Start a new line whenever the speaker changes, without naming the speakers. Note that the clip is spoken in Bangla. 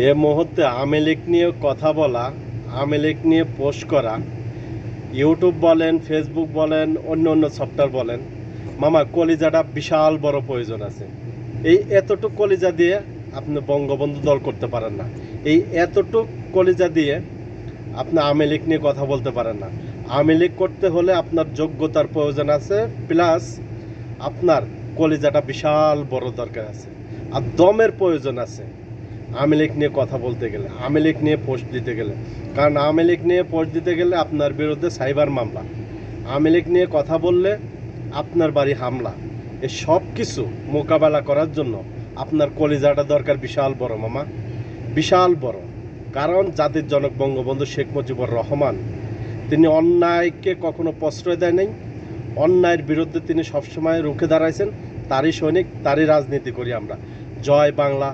এ মুহূর্তে আওয়ামী লীগ নিয়ে কথা বলা, আওয়ামী লীগ নিয়ে পোস্ট করা, ইউটিউব বলেন, ফেসবুক বলেন, অন্য অন্য সফটওয়্যার বলেন, মামা কলিজাটা বিশাল বড় প্রয়োজন আছে। এই এতটুক কলিজা দিয়ে আপনি বঙ্গবন্ধু দল করতে পারেন না। এই এতটুক কলিজা দিয়ে আপনি আওয়ামী লীগ নিয়ে কথা বলতে পারেন না। আওয়ামী লীগ করতে হলে আপনার যোগ্যতার প্রয়োজন আছে, প্লাস আপনার কলিজাটা বিশাল বড় দরকার আছে, আর দমের প্রয়োজন আছে আওয়ামী লীগ নিয়ে কথা বলতে গেলে, আওয়ামী লীগ নিয়ে পোস্ট দিতে গেলে। কারণ আওয়ামী লীগ নিয়ে পোস্ট দিতে গেলে আপনার বিরুদ্ধে সাইবার মামলা, আওয়ামী লীগ নিয়ে কথা বললে আপনার বাড়ি হামলা। এই সব কিছু মোকাবেলা করার জন্য আপনার কলিজাটা দরকার বিশাল বড় মামা, বিশাল বড়। কারণ জাতির জনক বঙ্গবন্ধু শেখ মুজিবুর রহমান, তিনি অন্যায়কে কখনো প্রশ্রয় দেয় নাই, অন্যায়ের বিরুদ্ধে তিনি সবসময় রুখে দাঁড়াইছেন। তারই সৈনিক, তারই রাজনীতি করি আমরা। জয় বাংলা।